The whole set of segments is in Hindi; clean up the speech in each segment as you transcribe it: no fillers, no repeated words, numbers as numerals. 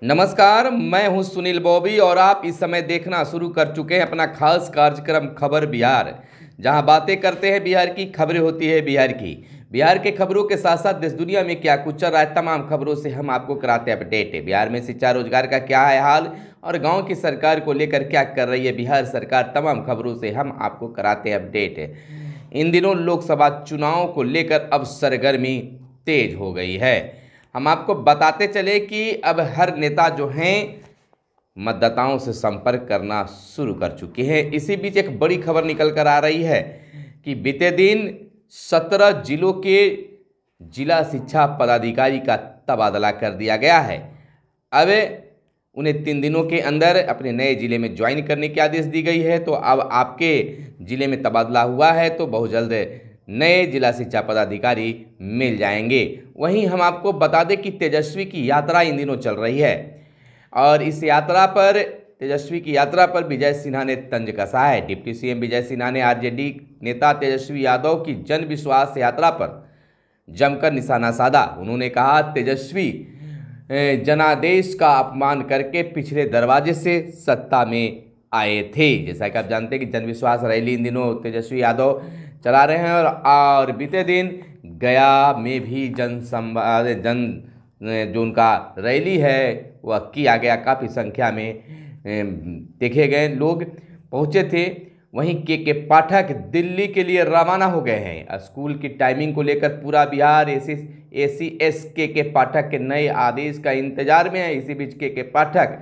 नमस्कार, मैं हूं सुनील बॉबी और आप इस समय देखना शुरू कर चुके हैं अपना खास कार्यक्रम खबर बिहार, जहां बातें करते हैं बिहार की, खबरें होती है बिहार की। बिहार के खबरों के साथ साथ देश दुनिया में क्या कुछ चल रहा है, तमाम खबरों से हम आपको कराते हैं अपडेट। बिहार में शिक्षा रोजगार का क्या है हाल और गांव की सरकार को लेकर क्या कर रही है बिहार सरकार, तमाम खबरों से हम आपको कराते हैं अपडेट। इन दिनों लोकसभा चुनाव को लेकर अब सरगर्मी तेज हो गई है। हम आपको बताते चले कि अब हर नेता जो हैं मतदाताओं से संपर्क करना शुरू कर चुके हैं। इसी बीच एक बड़ी खबर निकल कर आ रही है कि बीते दिन 17 जिलों के जिला शिक्षा पदाधिकारी का तबादला कर दिया गया है। अब उन्हें 3 दिनों के अंदर अपने नए जिले में ज्वाइन करने की आदेश दी गई है। तो अब आपके जिले में तबादला हुआ है तो बहुत जल्द नए जिला शिक्षा पदाधिकारी मिल जाएंगे। वहीं हम आपको बता दें कि तेजस्वी की यात्रा इन दिनों चल रही है और इस यात्रा पर तेजस्वी की यात्रा पर विजय सिन्हा ने तंज कसा है। डिप्टी सीएम विजय सिन्हा ने आरजेडी नेता तेजस्वी यादव की जन विश्वास यात्रा पर जमकर निशाना साधा। उन्होंने कहा, तेजस्वी जनादेश का अपमान करके पिछले दरवाजे से सत्ता में आए थे। जैसा कि आप जानते हैं कि जन विश्वास रैली इन दिनों तेजस्वी यादव चला रहे हैं और बीते दिन गया में भी जन जो उनका रैली है वह किया गया। काफ़ी संख्या में देखे गए लोग पहुंचे थे। वहीं के पाठक दिल्ली के लिए रवाना हो गए हैं। स्कूल की टाइमिंग को लेकर पूरा बिहार एसीएस के पाठक के नए आदेश का इंतजार में है। इसी बीच के पाठक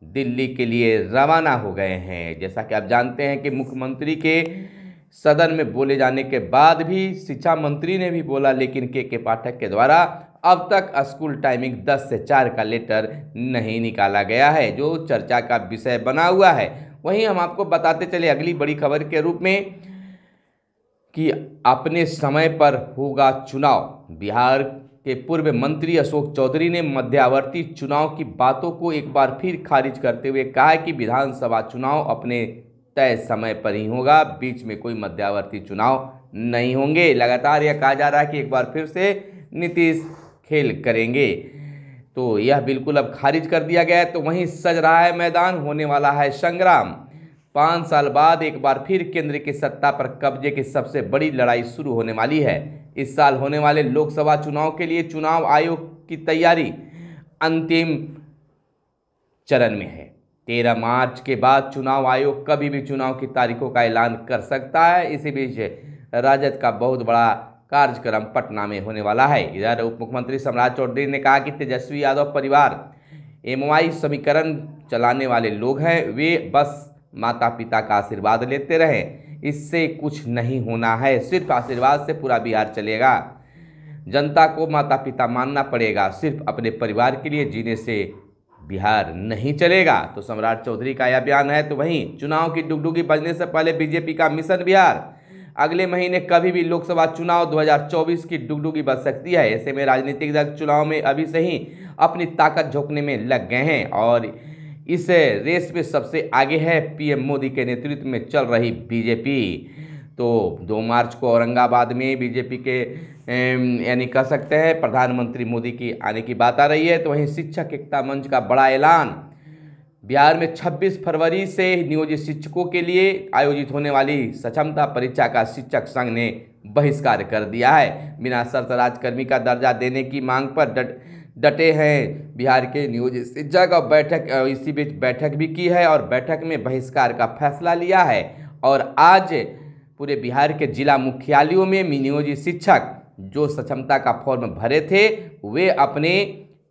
दिल्ली के लिए रवाना हो गए हैं। जैसा कि आप जानते हैं कि मुख्यमंत्री के सदन में बोले जाने के बाद भी शिक्षा मंत्री ने भी बोला, लेकिन के पाठक के द्वारा अब तक स्कूल टाइमिंग 10 से 4 का लेटर नहीं निकाला गया है, जो चर्चा का विषय बना हुआ है। वहीं हम आपको बताते चले अगली बड़ी खबर के रूप में कि अपने समय पर होगा चुनाव। बिहार के पूर्व मंत्री अशोक चौधरी ने मध्यावर्ती चुनाव की बातों को एक बार फिर खारिज करते हुए कहा है कि विधानसभा चुनाव अपने तय समय पर ही होगा, बीच में कोई मध्यावर्ती चुनाव नहीं होंगे। लगातार यह कहा जा रहा है कि एक बार फिर से नीतीश खेल करेंगे, तो यह बिल्कुल अब खारिज कर दिया गया है। तो वहीं सज रहा है मैदान, होने वाला है संग्राम। 5 साल बाद एक बार फिर केंद्र की सत्ता पर कब्जे की सबसे बड़ी लड़ाई शुरू होने वाली है। इस साल होने वाले लोकसभा चुनाव के लिए चुनाव आयोग की तैयारी अंतिम चरण में है। 13 मार्च के बाद चुनाव आयोग कभी भी चुनाव की तारीखों का ऐलान कर सकता है। इसी बीच राजद का बहुत बड़ा कार्यक्रम पटना में होने वाला है। इधर उप मुख्यमंत्री सम्राट चौधरी ने कहा कि तेजस्वी यादव परिवार एमवाई समीकरण चलाने वाले लोग हैं, वे बस माता पिता का आशीर्वाद लेते रहें, इससे कुछ नहीं होना है। सिर्फ आशीर्वाद से पूरा बिहार चलेगा। जनता को माता पिता मानना पड़ेगा, सिर्फ अपने परिवार के लिए जीने से बिहार नहीं चलेगा। तो सम्राट चौधरी का यह बयान है। तो वहीं चुनाव की डुगडुगी बजने से पहले बीजेपी का मिशन बिहार, अगले महीने कभी भी लोकसभा चुनाव 2024 की डुगडुगी बज सकती है। ऐसे में राजनीतिक दल चुनाव में अभी से ही अपनी ताकत झोंकने में लग गए हैं और इस रेस में सबसे आगे है पीएम मोदी के नेतृत्व में चल रही बीजेपी। तो 2 मार्च को औरंगाबाद में बीजेपी के यानी कह सकते हैं प्रधानमंत्री मोदी की आने की बात आ रही है। तो वहीं शिक्षक एकता मंच का बड़ा ऐलान, बिहार में 26 फरवरी से नियोजित शिक्षकों के लिए आयोजित होने वाली सक्षमता परीक्षा का शिक्षक संघ ने बहिष्कार कर दिया है। बिना शर्त राजकर्मी का दर्जा देने की मांग पर डटे हैं बिहार के नियोजित शिक्षक और इसी बीच बैठक भी की है और बैठक में बहिष्कार का फैसला लिया है। और आज पूरे बिहार के जिला मुख्यालयों में नियोजित शिक्षक जो सक्षमता का फॉर्म भरे थे वे अपने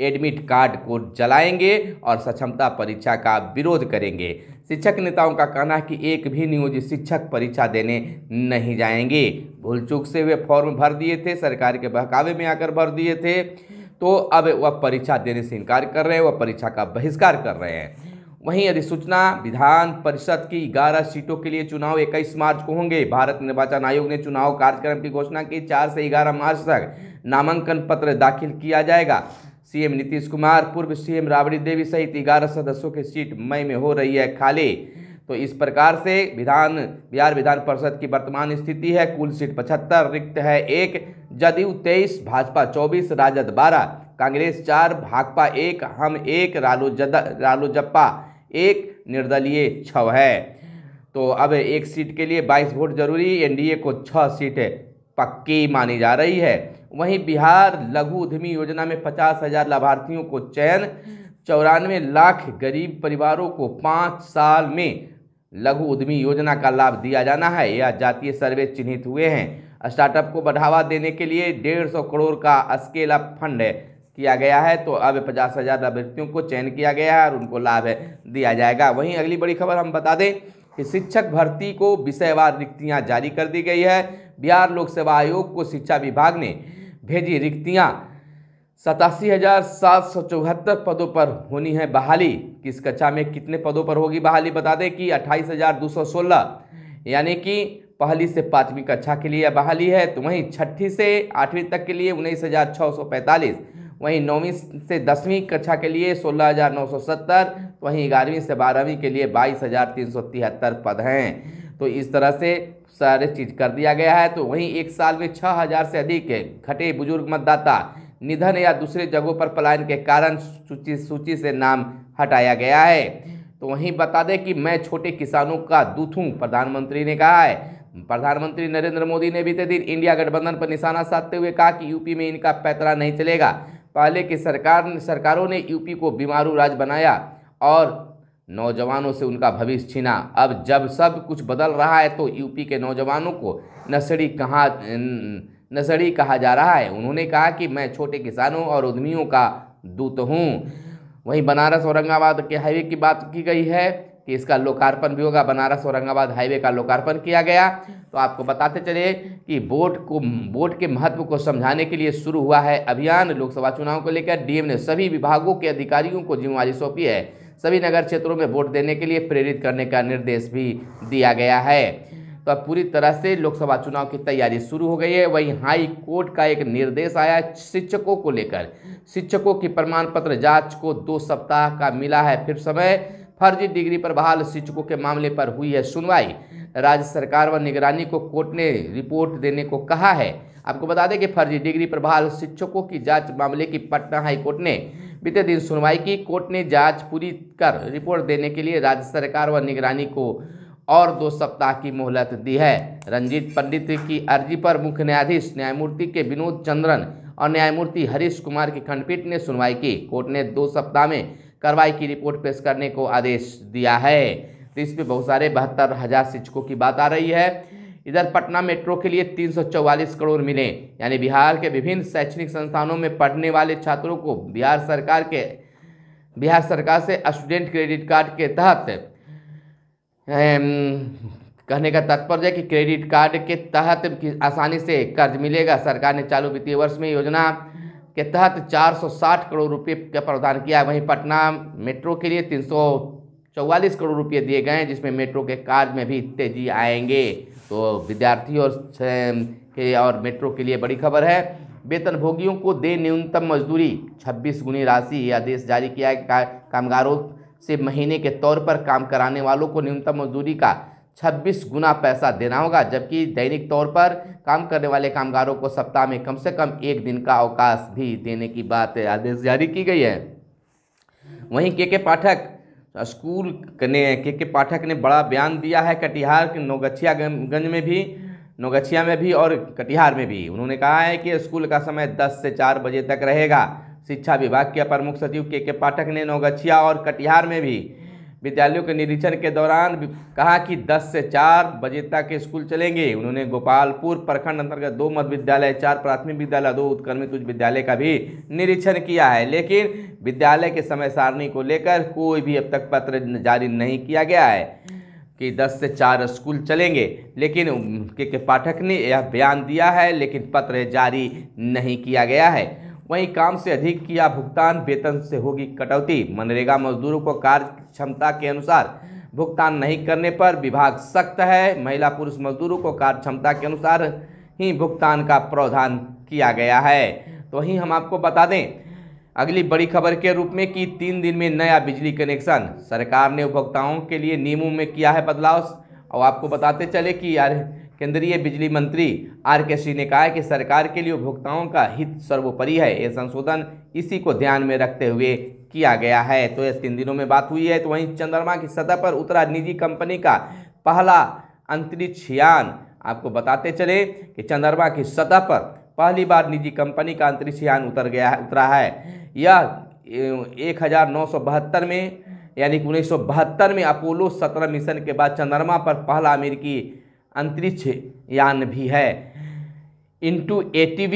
एडमिट कार्ड को जलाएंगे और सक्षमता परीक्षा का विरोध करेंगे। शिक्षक नेताओं का कहना है कि एक भी नियोजित शिक्षक परीक्षा देने नहीं जाएंगे। भूल चूक से वे फॉर्म भर दिए थे, सरकार के बहकावे में आकर भर दिए थे, तो अब वह परीक्षा देने से इनकार कर रहे हैं, वह परीक्षा का बहिष्कार कर रहे हैं। वहीं अधिसूचना, विधान परिषद की 11 सीटों के लिए चुनाव 21 मार्च को होंगे। भारत निर्वाचन आयोग ने चुनाव कार्यक्रम की घोषणा की। 4 से 11 मार्च तक नामांकन पत्र दाखिल किया जाएगा। सीएम नीतीश कुमार, पूर्व सीएम राबड़ी देवी सहित 11 सदस्यों की सीट मई में हो रही है खाली। तो इस प्रकार से बिहार विधान परिषद की वर्तमान स्थिति है। कुल सीट 75, रिक्त है 1, जदयू 23, भाजपा 24, राजद 12, कांग्रेस 4, भाकपा 1, हम 1, रालोजपा 1, निर्दलीय 6 है। तो अब एक सीट के लिए 22 वोट जरूरी, एनडीए को 6 सीटें पक्की मानी जा रही है। वहीं बिहार लघु उद्यमी योजना में 50,000 लाभार्थियों को चयन, 94 लाख गरीब परिवारों को 5 साल में लघु उद्यमी योजना का लाभ दिया जाना है। यह जातीय सर्वे चिन्हित हुए हैं। स्टार्टअप को बढ़ावा देने के लिए 150 करोड़ का स्केल अप फंड किया गया है। तो अब 50,000 लाभार्थियों को चयन किया गया है और उनको लाभ दिया जाएगा। वहीं अगली बड़ी खबर हम बता दें कि शिक्षक भर्ती को विषयवार रिक्तियां जारी कर दी गई है। बिहार लोक सेवा आयोग को शिक्षा विभाग ने भेजी रिक्तियां। 87,774 पदों पर होनी है बहाली। किस कक्षा में कितने पदों पर होगी बहाली, बता दें कि 28,216, यानी कि पहली से 5वीं कक्षा के लिए बहाली है। तो वहीं 6ठी से 8वीं तक के लिए 19,645, वहीं 9वीं से 10वीं कक्षा के लिए 16,970, वहीं 11वीं से 12वीं के लिए 22,373 पद हैं। तो इस तरह से सारे चीज़ कर दिया गया है। तो वहीं एक साल में 6,000 से अधिक घटे बुजुर्ग मतदाता, निधन या दूसरे जगहों पर पलायन के कारण सूची से नाम हटाया गया है। तो वहीं बता दें कि मैं छोटे किसानों का दूत हूँ, प्रधानमंत्री ने कहा है। प्रधानमंत्री नरेंद्र मोदी ने बीते दिन इंडिया गठबंधन पर निशाना साधते हुए कहा कि यूपी में इनका पैतरा नहीं चलेगा। पहले की सरकारों ने यूपी को बीमारू राज्य बनाया और नौजवानों से उनका भविष्य छीना। अब जब सब कुछ बदल रहा है तो यूपी के नौजवानों को नसड़ी कहा जा रहा है। उन्होंने कहा कि मैं छोटे किसानों और उद्यमियों का दूत हूँ। वहीं बनारस औरंगाबाद के हाईवे की बात की गई है कि इसका लोकार्पण भी होगा। बनारस औरंगाबाद हाईवे का लोकार्पण किया गया। तो आपको बताते चले कि वोट के महत्व को समझाने के लिए शुरू हुआ है अभियान। लोकसभा चुनाव को लेकर डीएम ने सभी विभागों के अधिकारियों को जिम्मेवारी सौंपी है। सभी नगर क्षेत्रों में वोट देने के लिए प्रेरित करने का निर्देश भी दिया गया है। तो अब पूरी तरह से लोकसभा चुनाव की तैयारी शुरू हो गई है। वहीं हाई कोर्ट का एक निर्देश आया शिक्षकों को लेकर। शिक्षकों की प्रमाण पत्र जांच को 2 सप्ताह का मिला है फिर समय। फर्जी डिग्री पर बहाल शिक्षकों के मामले पर हुई है सुनवाई। राज्य सरकार व निगरानी को कोर्ट ने रिपोर्ट देने को कहा है। आपको बता दें कि फर्जी डिग्री पर बहाल शिक्षकों की जांच मामले की पटना हाई कोर्ट ने बीते दिन सुनवाई की। कोर्ट ने जांच पूरी कर रिपोर्ट देने के लिए राज्य सरकार व निगरानी को और 2 सप्ताह की मोहलत दी है। रंजीत पंडित की अर्जी पर मुख्य न्यायाधीश न्यायमूर्ति के विनोद चंद्रन और न्यायमूर्ति हरीश कुमार की खंडपीठ ने सुनवाई की। कोर्ट ने 2 सप्ताह में कार्रवाई की रिपोर्ट पेश करने को आदेश दिया है। तो इस पर बहुत सारे 72,000 शिक्षकों की बात आ रही है। इधर पटना मेट्रो के लिए 344 करोड़ मिले, यानी बिहार के विभिन्न शैक्षणिक संस्थानों में पढ़ने वाले छात्रों को बिहार सरकार से स्टूडेंट क्रेडिट कार्ड के तहत कहने का तात्पर्य है कि क्रेडिट कार्ड के तहत आसानी से कर्ज मिलेगा। सरकार ने चालू वित्तीय वर्ष में योजना के तहत 460 करोड़ रुपए का प्रावधान किया। वहीं पटना मेट्रो के लिए 344 करोड़ रुपए दिए गए हैं, जिसमें मेट्रो के कार्य में भी तेजी आएंगे। तो विद्यार्थी और मेट्रो के लिए बड़ी खबर है। वेतनभोगियों को दे न्यूनतम मजदूरी, 26 गुनी राशि। यह आदेश जारी किया है। कामगारों से महीने के तौर पर काम कराने वालों को न्यूनतम मजदूरी का 26 गुना पैसा देना होगा, जबकि दैनिक तौर पर काम करने वाले कामगारों को सप्ताह में कम से कम 1 दिन का अवकाश भी देने की बात आदेश जारी की गई है। वहीं के पाठक ने बड़ा बयान दिया है। कटिहार के नौगछिया में भी और कटिहार में भी उन्होंने कहा है कि स्कूल का समय 10 से 4 बजे तक रहेगा। शिक्षा विभाग के अपर मुख्य सचिव के पाठक ने नौगछिया और कटिहार में भी विद्यालयों के निरीक्षण के दौरान कहा कि 10 से 4 बजे तक स्कूल चलेंगे। उन्होंने गोपालपुर प्रखंड अंतर्गत 2 मध्य विद्यालय, 4 प्राथमिक विद्यालय, 2 उत्क्रमित उच्च विद्यालय का भी निरीक्षण किया है, लेकिन विद्यालय के समय सारणी को लेकर कोई भी अब तक पत्र जारी नहीं किया गया है कि 10 से 4 स्कूल चलेंगे। लेकिन के पाठक ने यह बयान दिया है, लेकिन पत्र जारी नहीं किया गया है। वहीं काम से अधिक किया भुगतान, वेतन से होगी कटौती। मनरेगा मजदूरों को कार्य क्षमता के अनुसार भुगतान नहीं करने पर विभाग सख्त है। महिला पुरुष मजदूरों को कार्य क्षमता के अनुसार ही भुगतान का प्रावधान किया गया है। तो वहीं हम आपको बता दें अगली बड़ी खबर के रूप में कि 3 दिन में नया बिजली कनेक्शन। सरकार ने उपभोक्ताओं के लिए नियमों में किया है बदलाव। और आपको बताते चले कि केंद्रीय बिजली मंत्री आर.के. सिंह ने कहा है कि सरकार के लिए उपभोक्ताओं का हित सर्वोपरि है। यह संशोधन इसी को ध्यान में रखते हुए किया गया है। तो यह 3 दिनों में बात हुई है। तो वहीं चंद्रमा की सतह पर उतरा निजी कंपनी का पहला अंतरिक्ष यान। आपको बताते चले कि चंद्रमा की सतह पर पहली बार निजी कंपनी का अंतरिक्ष यान उतरा है। यह 1972 में यानी कि 1972 में अपोलो 17 मिशन के बाद चंद्रमा पर पहला अमेरिकी अंतरिक्ष यान भी है। इंटुएटिव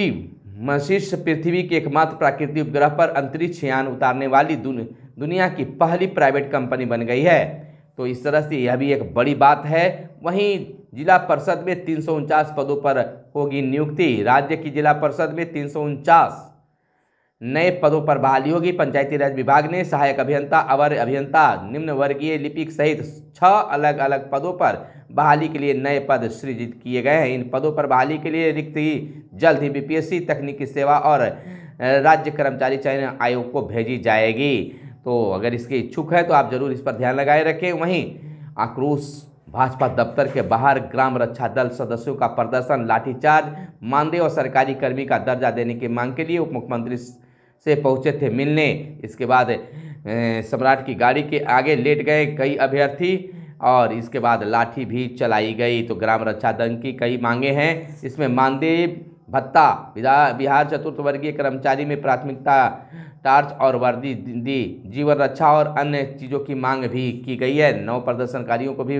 मस्तिष्क पृथ्वी के एकमात्र प्राकृतिक उपग्रह पर अंतरिक्ष यान उतारने वाली दुनिया की पहली प्राइवेट कंपनी बन गई है। तो इस तरह से यह भी एक बड़ी बात है। वहीं जिला परिषद में 349 पदों पर होगी नियुक्ति। राज्य की जिला परिषद में 349 नए पदों पर बहाली होगी। पंचायती राज विभाग ने सहायक अभियंता, अवर अभियंता, निम्न वर्गीय लिपिक सहित 6 अलग अलग पदों पर बहाली के लिए नए पद सृजित किए गए हैं। इन पदों पर बहाली के लिए रिक्ति जल्द ही बीपीएससी, तकनीकी सेवा और राज्य कर्मचारी चयन आयोग को भेजी जाएगी। तो अगर इसके इच्छुक हैं तो आप जरूर इस पर ध्यान लगाए रखें। वहीं आक्रोश भाजपा दफ्तर के बाहर ग्राम रक्षा दल सदस्यों का प्रदर्शन, लाठीचार्ज, मानदेय और सरकारी कर्मी का दर्जा देने की मांग के लिए उप मुख्यमंत्री से पहुंचे थे मिलने। इसके बाद सम्राट की गाड़ी के आगे लेट गए कई अभ्यर्थी और इसके बाद लाठी भी चलाई गई। तो ग्राम रक्षा दल की कई मांगे हैं। इसमें मानदेय भत्ता, बिहार चतुर्थ वर्गीय कर्मचारी में प्राथमिकता, टार्च और वर्दी दी, जीवन रक्षा और अन्य चीज़ों की मांग भी की गई है। 9 प्रदर्शनकारियों को भी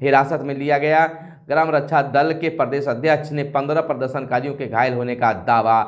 हिरासत में लिया गया। ग्राम रक्षा दल के प्रदेश अध्यक्ष ने 15 प्रदर्शनकारियों के घायल होने का दावा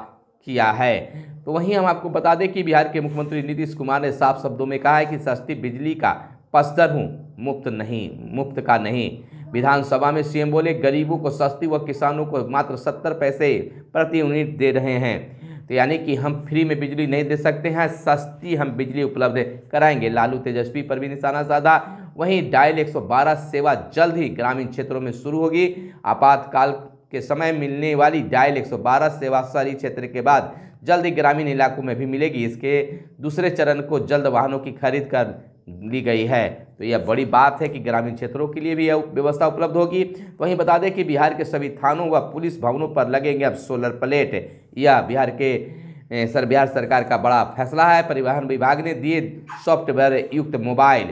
किया है। तो वहीं हम आपको बता दें कि बिहार के मुख्यमंत्री नीतीश कुमार ने साफ शब्दों में कहा है कि सस्ती बिजली का पसदर हूँ, मुफ्त का नहीं। विधानसभा में सीएम बोले, गरीबों को सस्ती व किसानों को मात्र 70 पैसे प्रति यूनिट दे रहे हैं। तो यानी कि हम फ्री में बिजली नहीं दे सकते हैं, सस्ती हम बिजली उपलब्ध कराएंगे। लालू तेजस्वी पर भी निशाना साधा। वहीं डायल 112 सेवा जल्द ही ग्रामीण क्षेत्रों में शुरू होगी। आपातकाल के समय मिलने वाली डायल 112 सेवा शहरी क्षेत्र के बाद जल्द ही ग्रामीण इलाकों में भी मिलेगी। इसके दूसरे चरण को जल्द वाहनों की खरीद कर ली गई है। तो यह बड़ी बात है कि ग्रामीण क्षेत्रों के लिए भी यह व्यवस्था उपलब्ध होगी। तो वहीं बता दें कि बिहार के सभी थानों व पुलिस भवनों पर लगेंगे अब सोलर प्लेट। यह बिहार सरकार का बड़ा फैसला है। परिवहन विभाग ने दिए सॉफ्टवेयर युक्त मोबाइल।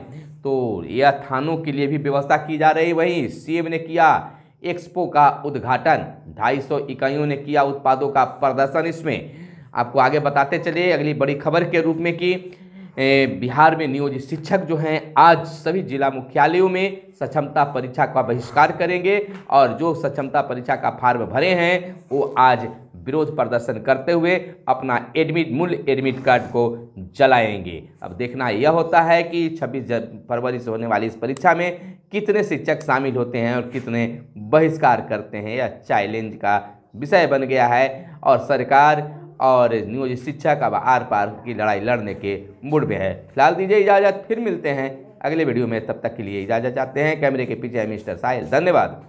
तो यह थानों के लिए भी व्यवस्था की जा रही। वहीं सीएम ने किया एक्सपो का उद्घाटन, 250 इकाइयों ने किया उत्पादों का प्रदर्शन। इसमें आपको आगे बताते चलिए अगली बड़ी खबर के रूप में कि बिहार में नियोजित शिक्षक जो हैं आज सभी जिला मुख्यालयों में सक्षमता परीक्षा का बहिष्कार करेंगे और जो सक्षमता परीक्षा का फॉर्म भरे हैं वो आज विरोध प्रदर्शन करते हुए अपना मूल एडमिट कार्ड को जलाएंगे। अब देखना यह होता है कि 26 फरवरी से होने वाली इस परीक्षा में कितने शिक्षक शामिल होते हैं और कितने बहिष्कार करते हैं। यह चैलेंज का विषय बन गया है और सरकार और नियोजित शिक्षक अब आर पार की लड़ाई लड़ने के मूड में है। फिलहाल दीजिए इजाज़त, फिर मिलते हैं अगले वीडियो में। तब तक के लिए इजाज़त चाहते हैं। कैमरे के पीछे है मिस्टर साहिल। धन्यवाद।